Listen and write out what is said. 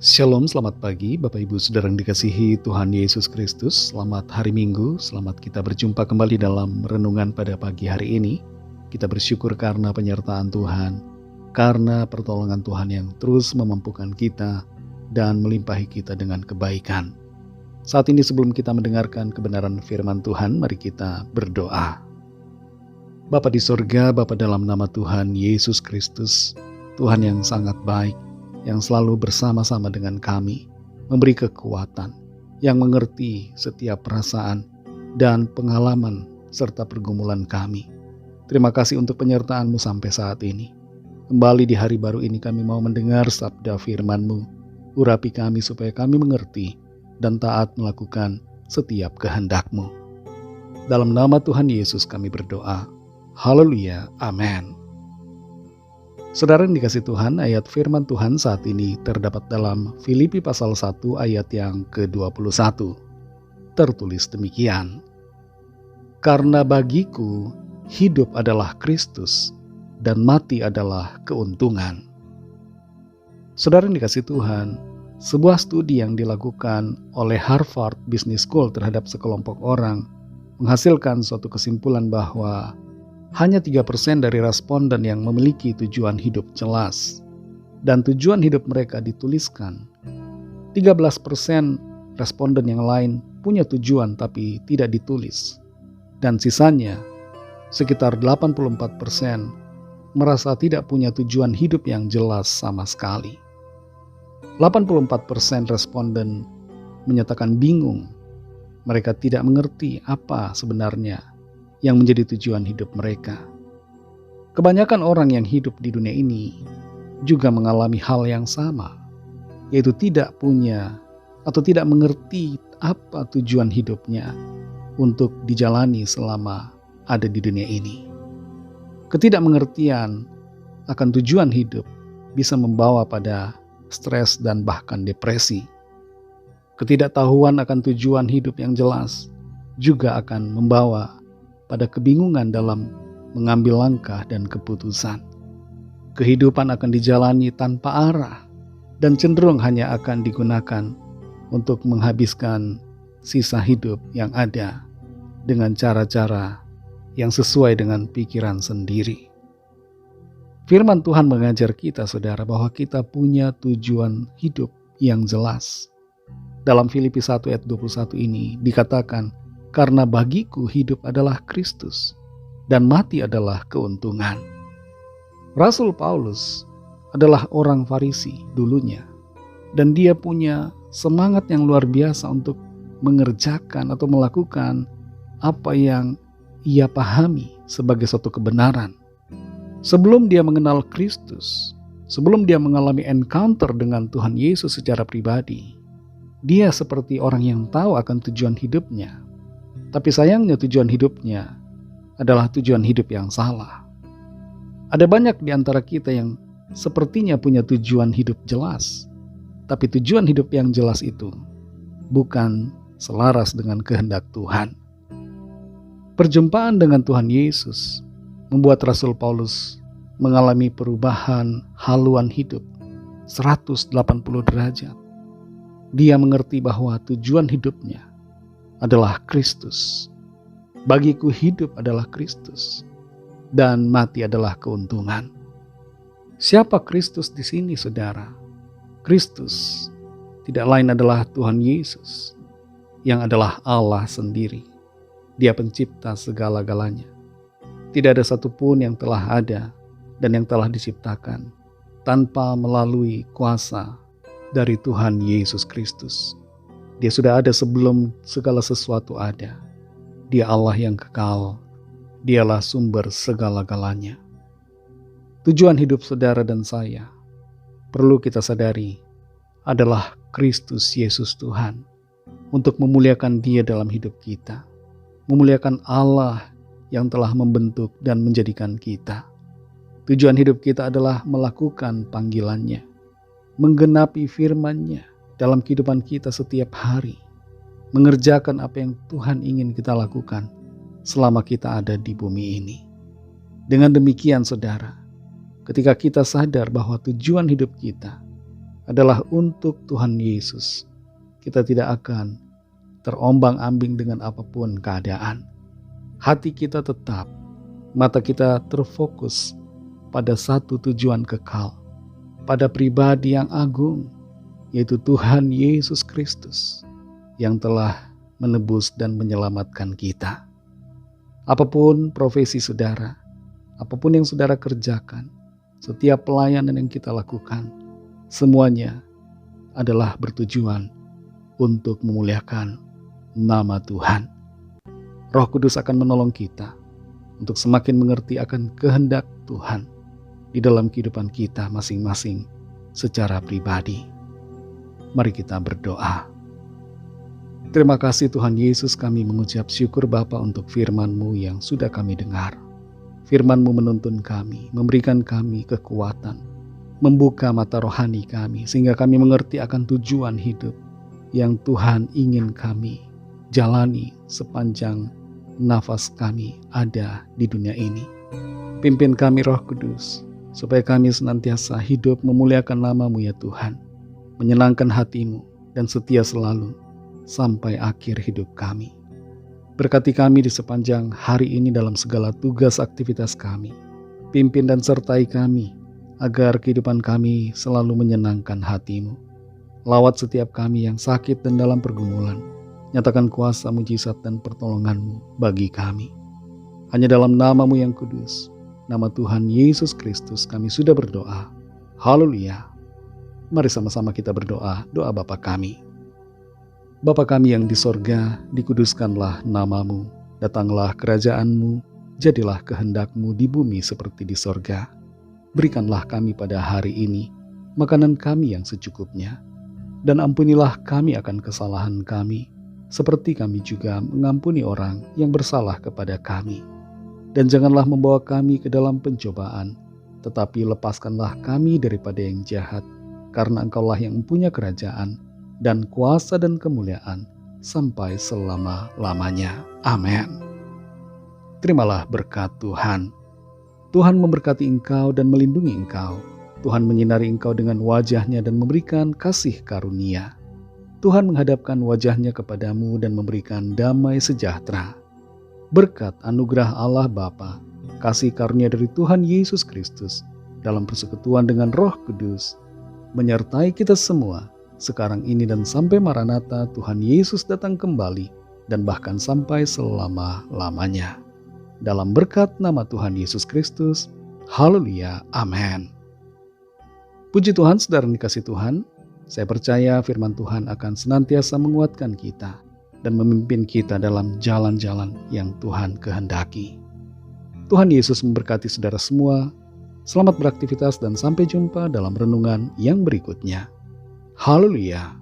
Shalom, selamat pagi Bapak Ibu Saudara yang dikasihi Tuhan Yesus Kristus. Selamat hari Minggu, selamat kita berjumpa kembali dalam renungan pada pagi hari ini. Kita bersyukur karena penyertaan Tuhan, karena pertolongan Tuhan yang terus memampukan kita dan melimpahi kita dengan kebaikan. Saat ini sebelum kita mendengarkan kebenaran firman Tuhan, mari kita berdoa. Bapa di sorga, Bapa dalam nama Tuhan Yesus Kristus, Tuhan yang sangat baik, yang selalu bersama-sama dengan kami, memberi kekuatan, yang mengerti setiap perasaan dan pengalaman serta pergumulan kami. Terima kasih untuk penyertaan-Mu sampai saat ini. Kembali di hari baru ini kami mau mendengar sabda firman-Mu. Urapi kami supaya kami mengerti dan taat melakukan setiap kehendak-Mu. Dalam nama Tuhan Yesus kami berdoa. Haleluya, amin. Saudara yang dikasih Tuhan, ayat firman Tuhan saat ini terdapat dalam Filipi pasal 1 ayat yang ke-21. Tertulis demikian. Karena bagiku hidup adalah Kristus dan mati adalah keuntungan. Saudara yang dikasih Tuhan, sebuah studi yang dilakukan oleh Harvard Business School terhadap sekelompok orang menghasilkan suatu kesimpulan bahwa hanya 3% dari responden yang memiliki tujuan hidup jelas dan tujuan hidup mereka dituliskan. 13% responden yang lain punya tujuan tapi tidak ditulis. Dan sisanya, sekitar 84% merasa tidak punya tujuan hidup yang jelas sama sekali. 84% responden menyatakan bingung. Mereka tidak mengerti apa sebenarnya yang menjadi tujuan hidup mereka. Kebanyakan orang yang hidup di dunia ini juga mengalami hal yang sama, yaitu tidak punya atau tidak mengerti apa tujuan hidupnya untuk dijalani selama ada di dunia ini. Ketidakmengertian akan tujuan hidup bisa membawa pada stres dan bahkan depresi. Ketidaktahuan akan tujuan hidup yang jelas juga akan membawa pada kebingungan dalam mengambil langkah dan keputusan. Kehidupan akan dijalani tanpa arah dan cenderung hanya akan digunakan untuk menghabiskan sisa hidup yang ada dengan cara-cara yang sesuai dengan pikiran sendiri. Firman Tuhan mengajar kita, saudara, bahwa kita punya tujuan hidup yang jelas. Dalam Filipi 1 ayat 21 ini dikatakan, karena bagiku hidup adalah Kristus dan mati adalah keuntungan. Rasul Paulus adalah orang Farisi dulunya, dan dia punya semangat yang luar biasa untuk mengerjakan atau melakukan apa yang ia pahami sebagai suatu kebenaran. Sebelum dia mengenal Kristus, sebelum dia mengalami encounter dengan Tuhan Yesus secara pribadi, dia seperti orang yang tahu akan tujuan hidupnya. Tapi sayangnya tujuan hidupnya adalah tujuan hidup yang salah. Ada banyak di antara kita yang sepertinya punya tujuan hidup jelas, tapi tujuan hidup yang jelas itu bukan selaras dengan kehendak Tuhan. Perjumpaan dengan Tuhan Yesus membuat Rasul Paulus mengalami perubahan haluan hidup 180 derajat. Dia mengerti bahwa tujuan hidupnya adalah Kristus. Bagiku hidup adalah Kristus dan mati adalah keuntungan. Siapa Kristus di sini, saudara? Kristus tidak lain adalah Tuhan Yesus, yang adalah Allah sendiri. Dia pencipta segala-galanya. Tidak ada satupun yang telah ada dan yang telah diciptakan tanpa melalui kuasa dari Tuhan Yesus Kristus. Dia sudah ada sebelum segala sesuatu ada. Dia Allah yang kekal. Dialah sumber segala-galanya. Tujuan hidup saudara dan saya, perlu kita sadari, adalah Kristus Yesus Tuhan. Untuk memuliakan Dia dalam hidup kita. Memuliakan Allah yang telah membentuk dan menjadikan kita. Tujuan hidup kita adalah melakukan panggilannya. Menggenapi firman-Nya dalam kehidupan kita setiap hari, mengerjakan apa yang Tuhan ingin kita lakukan selama kita ada di bumi ini. Dengan demikian, saudara, ketika kita sadar bahwa tujuan hidup kita adalah untuk Tuhan Yesus. Kita tidak akan terombang-ambing dengan apapun keadaan. Hati kita tetap, mata kita terfokus pada satu tujuan kekal, pada pribadi yang agung, yaitu Tuhan Yesus Kristus yang telah menebus dan menyelamatkan kita. Apapun profesi saudara, apapun yang saudara kerjakan, setiap pelayanan yang kita lakukan, semuanya adalah bertujuan untuk memuliakan nama Tuhan. Roh Kudus akan menolong kita untuk semakin mengerti akan kehendak Tuhan di dalam kehidupan kita masing-masing secara pribadi. Mari kita berdoa. Terima kasih Tuhan Yesus, kami mengucap syukur Bapa untuk firman-Mu yang sudah kami dengar. Firman-Mu menuntun kami, memberikan kami kekuatan, membuka mata rohani kami, sehingga kami mengerti akan tujuan hidup yang Tuhan ingin kami jalani sepanjang nafas kami ada di dunia ini. Pimpin kami Roh Kudus, supaya kami senantiasa hidup memuliakan nama-Mu ya Tuhan, menyenangkan hati-Mu dan setia selalu sampai akhir hidup kami. Berkati kami di sepanjang hari ini dalam segala tugas aktivitas kami. Pimpin dan sertai kami, agar kehidupan kami selalu menyenangkan hati-Mu. Lawat setiap kami yang sakit dan dalam pergumulan. Nyatakan kuasa, mujizat dan pertolongan-Mu bagi kami. Hanya dalam nama-Mu yang kudus, nama Tuhan Yesus Kristus, kami sudah berdoa. Haleluya. Mari sama-sama kita berdoa, doa Bapa kami. Bapa kami yang di sorga, dikuduskanlah nama-Mu, datanglah kerajaan-Mu, jadilah kehendak-Mu di bumi seperti di sorga. Berikanlah kami pada hari ini makanan kami yang secukupnya, dan ampunilah kami akan kesalahan kami, seperti kami juga mengampuni orang yang bersalah kepada kami. Dan janganlah membawa kami ke dalam pencobaan, tetapi lepaskanlah kami daripada yang jahat, karena Engkaulah yang mempunyai kerajaan, dan kuasa dan kemuliaan sampai selama-lamanya. Amin. Terimalah berkat Tuhan. Tuhan memberkati engkau dan melindungi engkau. Tuhan menyinari engkau dengan wajah-Nya dan memberikan kasih karunia. Tuhan menghadapkan wajah-Nya kepadamu dan memberikan damai sejahtera. Berkat anugerah Allah Bapa, kasih karunia dari Tuhan Yesus Kristus, dalam persekutuan dengan Roh Kudus, menyertai kita semua, sekarang ini dan sampai Maranatha Tuhan Yesus datang kembali, dan bahkan sampai selama-lamanya. Dalam berkat nama Tuhan Yesus Kristus, haleluya, amin. Puji Tuhan, saudara dikasihi Tuhan, saya percaya firman Tuhan akan senantiasa menguatkan kita dan memimpin kita dalam jalan-jalan yang Tuhan kehendaki. Tuhan Yesus memberkati saudara semua. Selamat beraktivitas dan sampai jumpa dalam renungan yang berikutnya. Haleluya.